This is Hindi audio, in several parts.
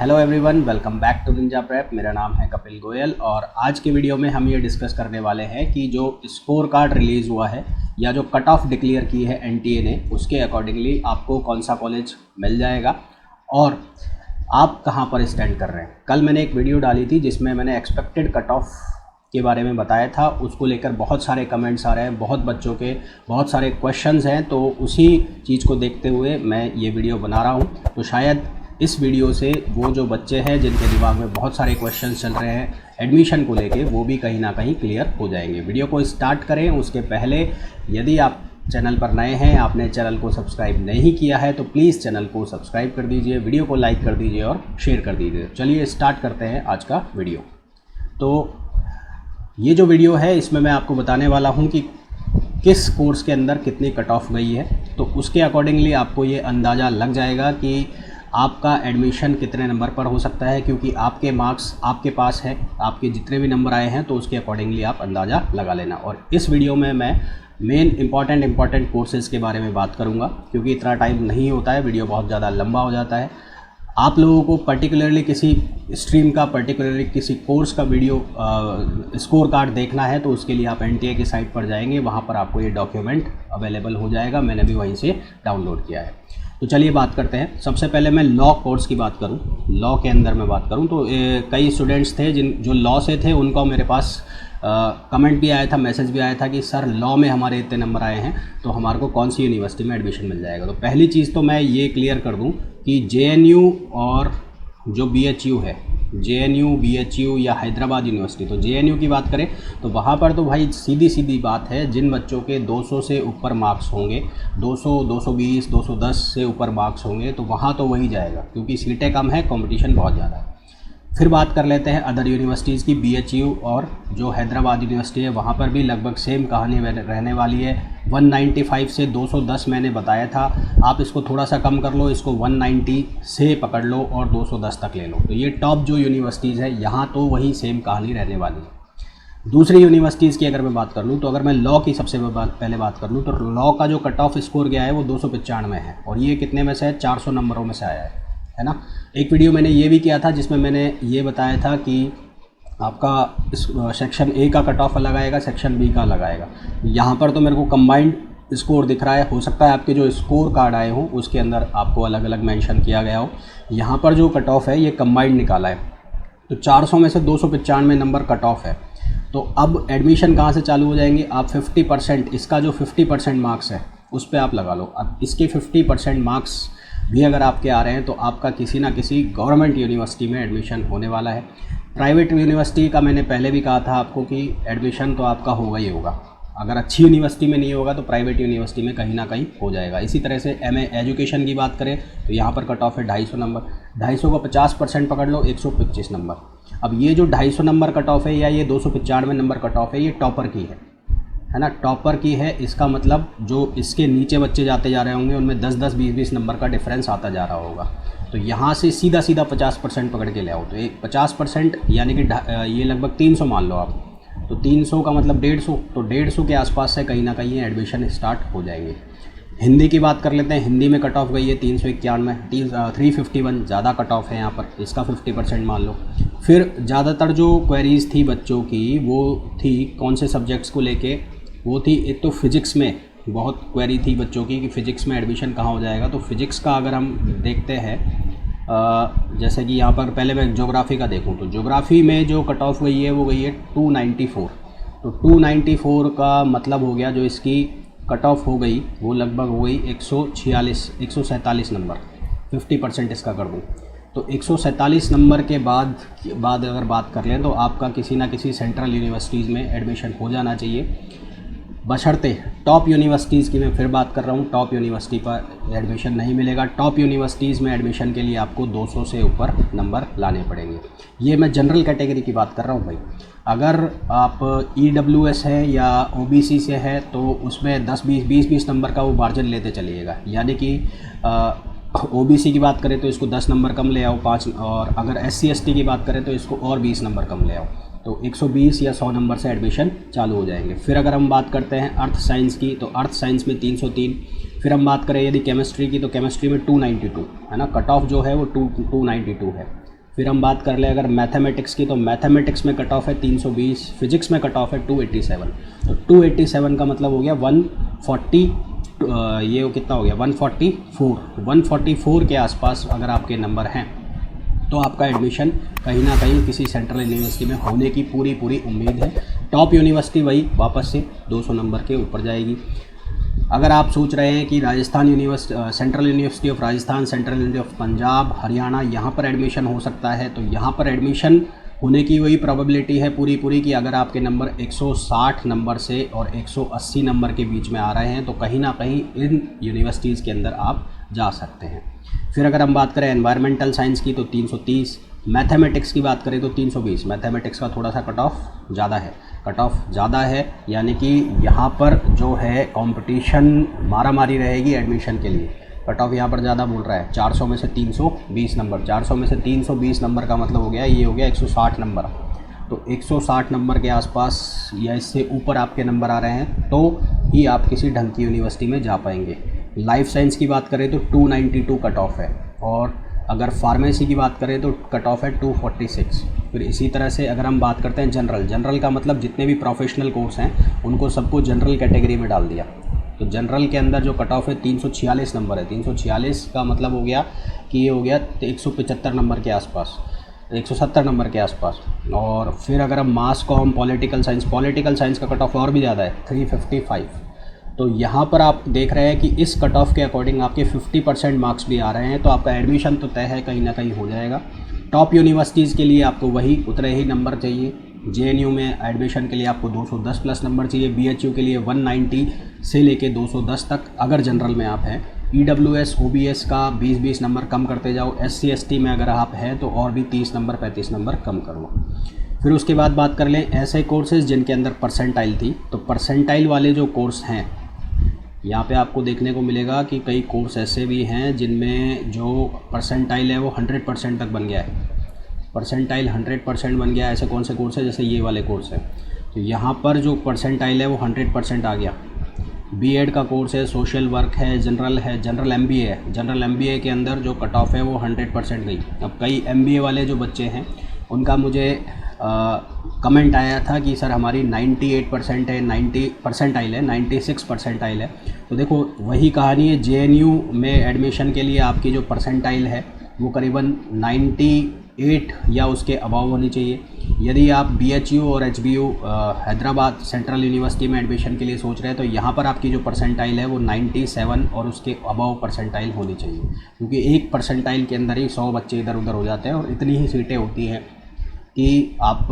Hello everyone, welcome back to Ninja Prep. मेरा नाम है कपिल गोयल और आज के वीडियो में हम ये डिस्कस करने वाले हैं कि जो स्कोर कार्ड रिलीज़ हुआ है या जो कट ऑफ डिक्लेयर की है एनटीए ने, उसके अकॉर्डिंगली आपको कौन सा कॉलेज मिल जाएगा और आप कहाँ पर स्टैंड कर रहे हैं। कल मैंने एक वीडियो डाली थी जिसमें मैंने एक्सपेक्टेड कट ऑफ के बारे में बताया था। उसको लेकर बहुत सारे कमेंट्स आ रहे हैं, बहुत बच्चों के बहुत सारे क्वेश्चंस हैं, तो उसी चीज़ को देखते हुए मैं ये वीडियो बना रहा हूँ। तो शायद इस वीडियो से वो जो बच्चे हैं जिनके दिमाग में बहुत सारे क्वेश्चंस चल रहे हैं एडमिशन को लेके, वो भी कहीं ना कहीं क्लियर हो जाएंगे। वीडियो को स्टार्ट करें उसके पहले यदि आप चैनल पर नए हैं, आपने चैनल को सब्सक्राइब नहीं किया है तो प्लीज़ चैनल को सब्सक्राइब कर दीजिए, वीडियो को लाइक कर दीजिए और शेयर कर दीजिए। चलिए स्टार्ट करते हैं आज का वीडियो। तो ये जो वीडियो है इसमें मैं आपको बताने वाला हूँ कि किस कोर्स के अंदर कितनी कट ऑफ गई है, तो उसके अकॉर्डिंगली आपको ये अंदाज़ा लग जाएगा कि आपका एडमिशन कितने नंबर पर हो सकता है, क्योंकि आपके मार्क्स आपके पास है, आपके जितने भी नंबर आए हैं तो उसके अकॉर्डिंगली आप अंदाज़ा लगा लेना। और इस वीडियो में मैं मेन इंपॉर्टेंट कोर्सेज़ के बारे में बात करूँगा, क्योंकि इतना टाइम नहीं होता है, वीडियो बहुत ज़्यादा लंबा हो जाता है। आप लोगों को पर्टिकुलरली किसी स्ट्रीम का, पर्टिकुलरली किसी कोर्स का वीडियो स्कोर कार्ड देखना है तो उसके लिए आप एनटीए की साइट पर जाएंगे, वहाँ पर आपको ये डॉक्यूमेंट अवेलेबल हो जाएगा। मैंने भी वहीं से डाउनलोड किया है। तो चलिए बात करते हैं। सबसे पहले मैं लॉ कोर्स की बात करूं, लॉ के अंदर मैं बात करूं तो कई स्टूडेंट्स थे जो लॉ से थे, उनको मेरे पास कमेंट भी आया था, मैसेज भी आया था कि सर लॉ में हमारे इतने नंबर आए हैं तो हमारे को कौन सी यूनिवर्सिटी में एडमिशन मिल जाएगा। तो पहली चीज़ तो मैं ये क्लियर कर दूं कि जेएनयू और जो बीएचयू है, जेएनयू, बीएचयू या हैदराबाद यूनिवर्सिटी, तो जेएनयू की बात करें तो वहाँ पर तो भाई सीधी सीधी बात है, जिन बच्चों के 200 से ऊपर मार्क्स होंगे, 200, 220, 210 से ऊपर मार्क्स होंगे तो वहाँ तो वही जाएगा, क्योंकि सीटें कम है, कंपटीशन बहुत ज़्यादा है। फिर बात कर लेते हैं अदर यूनिवर्सिटीज़ की, बीएचयू और जो हैदराबाद यूनिवर्सिटी है वहाँ पर भी लगभग सेम कहानी रहने वाली है। 195 से 210 मैंने बताया था, आप इसको थोड़ा सा कम कर लो, इसको 190 से पकड़ लो और 210 तक ले लो। तो ये टॉप जो यूनिवर्सिटीज़ है यहाँ तो वही सेम कहानी रहने वाली है। दूसरी यूनिवर्सिटीज़ की अगर मैं बात कर लूँ तो अगर मैं लॉ की सबसे पहले बात कर लूँ तो लॉ का जो कट ऑफ स्कोर गया है वो 295 में है, और ये कितने में से है, 400 नंबरों में से आया है ना। एक वीडियो मैंने ये भी किया था जिसमें मैंने ये बताया था कि आपका इस सेक्शन ए का कट ऑफ अलग आएगा, सेक्शन बी का अलग आएगा। यहाँ पर तो मेरे को कंबाइंड स्कोर दिख रहा है, हो सकता है आपके जो स्कोर कार्ड आए हों उसके अंदर आपको अलग अलग मेंशन किया गया हो। यहाँ पर जो कट ऑफ है ये कंबाइंड निकाला है, तो 400 में से 295 नंबर कट ऑफ है। तो अब एडमिशन कहाँ से चालू हो जाएंगे, आप 50%, इसका जो 50% मार्क्स है उस पर आप लगा लो। अब इसके 50% मार्क्स भी अगर आपके आ रहे हैं तो आपका किसी ना किसी गवर्नमेंट यूनिवर्सिटी में एडमिशन होने वाला है। प्राइवेट यूनिवर्सिटी का मैंने पहले भी कहा था आपको कि एडमिशन तो आपका होगा ही होगा, अगर अच्छी यूनिवर्सिटी में नहीं होगा तो प्राइवेट यूनिवर्सिटी में कहीं ना कहीं हो जाएगा। इसी तरह से एमए एजुकेशन की बात करें तो यहाँ पर कट ऑफ है 250 नंबर, 250 को 50% पकड़ लो, 125 नंबर। अब ये जो 250 नंबर कट ऑफ है या ये 295 नंबर कट ऑफ है, ये टॉपर की है ना, टॉपर की है। इसका मतलब जो इसके नीचे बच्चे जाते जा रहे होंगे उनमें 10-10, 20-20 नंबर का डिफरेंस आता जा रहा होगा। तो यहाँ से सीधा 50% पकड़ के ले आओ, तो एक 50% यानी कि ये लगभग 300 मान लो आप, तो 300 का मतलब 150, तो 150 के आसपास से कहीं ना कहीं एडमिशन स्टार्ट हो जाएंगे। हिंदी की बात कर लेते हैं, हिंदी में कट ऑफ गई है 351, 351 ज़्यादा कट ऑफ है यहाँ पर, इसका 50% मान लो। फिर ज़्यादातर जो क्वेरीज़ थी बच्चों की वो थी कौन से सब्जेक्ट्स को लेके, वो थी एक तो फिज़िक्स में बहुत क्वेरी थी बच्चों की कि फ़िज़िक्स में एडमिशन कहाँ हो जाएगा। तो फिज़िक्स का अगर हम देखते हैं, जैसे कि यहाँ पर पहले मैं ज्योग्राफी का देखूँ तो ज्योग्राफी में जो कट ऑफ गई है वो गई है 294। तो 294 का मतलब हो गया जो इसकी कट ऑफ हो गई वो लगभग हो गई 147 नंबर, 50% इसका कर दूँ तो 147 नंबर के बाद अगर बात कर लें तो आपका किसी ना किसी सेंट्रल यूनिवर्सिटीज़ में एडमिशन हो जाना चाहिए, बशर्ते टॉप यूनिवर्सिटीज़ की मैं फिर बात कर रहा हूँ। टॉप यूनिवर्सिटी पर एडमिशन नहीं मिलेगा, टॉप यूनिवर्सिटीज़ में एडमिशन के लिए आपको 200 से ऊपर नंबर लाने पड़ेंगे। ये मैं जनरल कैटेगरी की बात कर रहा हूँ भाई। अगर आप EWS है या OBC से है तो उसमें 10-20 नंबर का वो मार्जिन लेते चलिएगा, यानी कि OBC की बात करें तो इसको 10 नंबर कम ले आओ 5, और अगर SC ST की बात करें तो इसको और 20 नंबर कम ले आओ, तो 120 या 100 नंबर से एडमिशन चालू हो जाएंगे। फिर अगर हम बात करते हैं अर्थ साइंस की तो अर्थ साइंस में 303। फिर हम बात करें यदि केमिस्ट्री की तो केमिस्ट्री में 292 है ना, कट ऑफ जो है वो 292 है। फिर हम बात कर लें अगर मैथमेटिक्स की, तो मैथमेटिक्स में कट ऑफ है 320, फिजिक्स में कट ऑफ है 287। तो 287 का मतलब हो गया 140, ये कितना हो गया 144 के आसपास अगर आपके नंबर हैं तो आपका एडमिशन कहीं ना कहीं किसी सेंट्रल यूनिवर्सिटी में होने की पूरी उम्मीद है। टॉप यूनिवर्सिटी वही वापस से 200 नंबर के ऊपर जाएगी। अगर आप सोच रहे हैं कि Rajasthan university, central university of Rajasthan, central university of Punjab, Haryana, यहाँ पर एडमिशन हो सकता है, तो यहाँ पर एडमिशन होने की वही प्रोबेबिलिटी है पूरी कि अगर आपके नंबर 160 नंबर से और 180 नंबर के बीच में आ रहे हैं तो कहीं ना कहीं इन यूनिवर्सिटीज़ के अंदर आप जा सकते हैं। फिर अगर हम बात करें एनवायरमेंटल साइंस की तो 330, मैथमेटिक्स की बात करें तो 320। मैथमेटिक्स का थोड़ा सा कट ऑफ ज़्यादा है, यानी कि यहाँ पर जो है कंपटीशन मारामारी रहेगी एडमिशन के लिए। कट ऑफ यहाँ पर ज़्यादा बोल रहा है, 400 में से 320 नंबर। 400 में से 320 नंबर का मतलब हो गया, ये हो गया 160 नंबर। तो 160 नंबर के आसपास या इससे ऊपर आपके नंबर आ रहे हैं तो ही आप किसी ढंग की यूनिवर्सिटी में जा पाएंगे। लाइफ साइंस की बात करें तो 292 कट ऑफ है, और अगर फार्मेसी की बात करें तो कट ऑफ है 246। फिर इसी तरह से अगर हम बात करते हैं जनरल का मतलब जितने भी प्रोफेशनल कोर्स हैं उनको सबको जनरल कैटेगरी में डाल दिया। तो जनरल के अंदर जो कट ऑफ है 346 नंबर है। 346 का मतलब हो गया कि ये हो गया 175 नंबर के आसपास, 170 नंबर के आसपास। और फिर अगर हम मास कॉम, पॉलिटिकल साइंस का कट ऑफ और भी ज़्यादा है, 355। तो यहाँ पर आप देख रहे हैं कि इस कट ऑफ के अकॉर्डिंग आपके 50% मार्क्स भी आ रहे हैं, तो आपका एडमिशन तो तय है, कहीं ना कहीं हो जाएगा। टॉप यूनिवर्सिटीज़ के लिए आपको वही उतने ही नंबर चाहिए। JNU में एडमिशन के लिए आपको 210 प्लस नंबर चाहिए। BHU के लिए 190 से लेके 210 तक अगर जनरल में आप हैं। EWS OBS का 20 नंबर कम करते जाओ। SC ST में अगर आप हैं तो और भी 30 नंबर 35 नंबर कम करो। फिर उसके बाद बात कर लें ऐसे कोर्सेज जिनके अंदर परसेंटाइल थी। तो परसेंटाइल वाले जो कोर्स हैं, यहाँ पे आपको देखने को मिलेगा कि कई कोर्स ऐसे भी हैं जिनमें जो परसेंटाइल है वो 100% तक बन गया है। परसेंटाइल 100% बन गया। ऐसे कौन से कोर्स है, जैसे ये वाले कोर्स है, तो यहाँ पर जो परसेंटाइल है वो 100% आ गया। B.Ed का कोर्स है, सोशल वर्क है, जनरल MBA है। जनरल MBA के अंदर जो कट ऑफ है वो 100% गई। अब कई MBA वाले जो बच्चे हैं उनका मुझे कमेंट आया था कि सर हमारी 98% है, 90 परसेंटाइल है, 96 परसेंटाइल है। तो देखो वही कहानी है, JNU में एडमिशन के लिए आपकी जो परसेंटाइल है वो करीबन 98 या उसके अबाव होनी चाहिए। यदि आप BHU और HBU हैदराबाद सेंट्रल यूनिवर्सिटी में एडमिशन के लिए सोच रहे हैं तो यहाँ पर आपकी जो परसेंटाइल है वो 97 और उसके अबाव परसेंटाइल होनी चाहिए, क्योंकि एक परसेंटाइल के अंदर ही 100 बच्चे इधर उधर हो जाते हैं। और इतनी ही सीटें होती हैं कि आप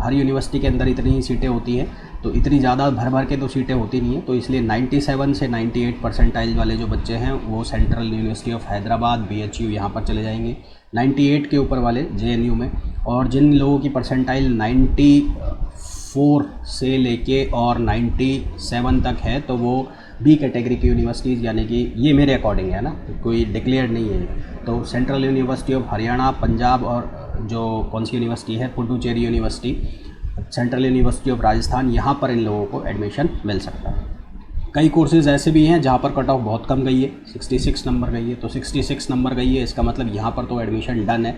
हर यूनिवर्सिटी के अंदर इतनी ही सीटें होती हैं, तो इतनी ज़्यादा भर के तो सीटें होती नहीं हैं। तो इसलिए 97 से 98 परसेंटाइल वाले जो बच्चे हैं वो central university of Hyderabad BHU यहाँ पर चले जाएंगे। 98 के ऊपर वाले JNU में। और जिन लोगों की परसेंटाइल 94 से लेके और 97 तक है तो वो B कैटेगरी की यूनिवर्सिटीज़, यानी कि ये मेरे अकॉर्डिंग है ना, कोई डिक्लेयर नहीं है, तो central university of Haryana, Punjab और जो कौन सी यूनिवर्सिटी है Puducherry university, central university of Rajasthan, यहाँ पर इन लोगों को एडमिशन मिल सकता है। कई कोर्सेज़ ऐसे भी हैं जहाँ पर कट ऑफ बहुत कम गई है, 66 नंबर गई है। तो 66 नंबर गई है, इसका मतलब यहाँ पर तो एडमिशन डन है।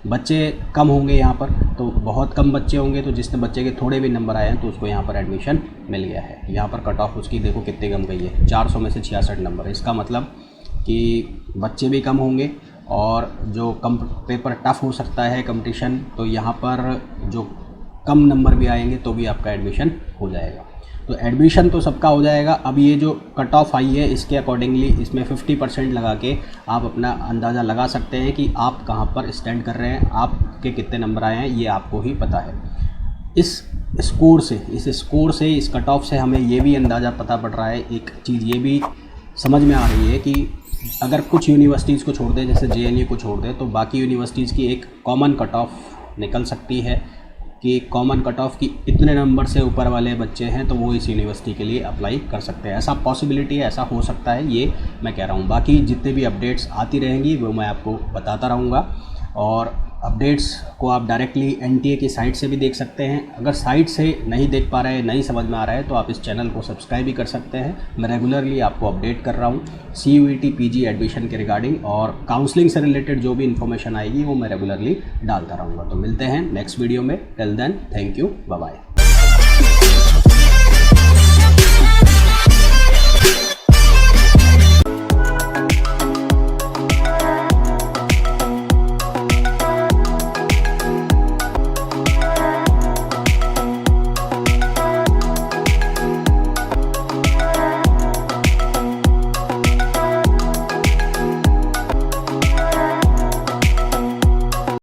बच्चे कम होंगे यहाँ पर, तो बहुत कम बच्चे होंगे, तो जिसने बच्चे के थोड़े भी नंबर आए हैं तो उसको यहाँ पर एडमिशन मिल गया है। यहाँ पर कट ऑफ उसकी देखो कितनी कम गई है, 400 में से 66 नंबर। इसका मतलब कि बच्चे भी कम होंगे और जो कम पेपर टफ हो सकता है कंपटीशन, तो यहाँ पर जो कम नंबर भी आएंगे तो भी आपका एडमिशन हो जाएगा। तो एडमिशन तो सबका हो जाएगा। अब ये जो कट ऑफ आई है इसके अकॉर्डिंगली इसमें 50% लगा के आप अपना अंदाज़ा लगा सकते हैं कि आप कहाँ पर स्टैंड कर रहे हैं, आपके कितने नंबर आए हैं, ये आपको ही पता है। इस स्कोर से इस कट ऑफ से हमें ये भी अंदाज़ा पता पड़ रहा है, एक चीज़ ये भी समझ में आ रही है कि अगर कुछ यूनिवर्सिटीज़ को छोड़ दें, जैसे JNU को छोड़ दें, तो बाकी यूनिवर्सिटीज़ की एक कॉमन कट ऑफ निकल सकती है कि कॉमन कट ऑफ की इतने नंबर से ऊपर वाले बच्चे हैं तो वो इस यूनिवर्सिटी के लिए अप्लाई कर सकते हैं। ऐसा पॉसिबिलिटी है, ऐसा हो सकता है, ये मैं कह रहा हूँ। बाकी जितने भी अपडेट्स आती रहेंगी वो मैं आपको बताता रहूँगा। और अपडेट्स को आप डायरेक्टली एनटीए की साइट से भी देख सकते हैं। अगर साइट से नहीं देख पा रहे हैं, नहीं समझ में आ रहा है, तो आप इस चैनल को सब्सक्राइब भी कर सकते हैं। मैं रेगुलरली आपको अपडेट कर रहा हूँ CUET PG एडमिशन के रिगार्डिंग, और काउंसलिंग से रिलेटेड जो भी इन्फॉर्मेशन आएगी वो मैं रेगुलरली डालता रहूँगा। तो मिलते हैं नेक्स्ट वीडियो में। Till then, thank you, bye bye.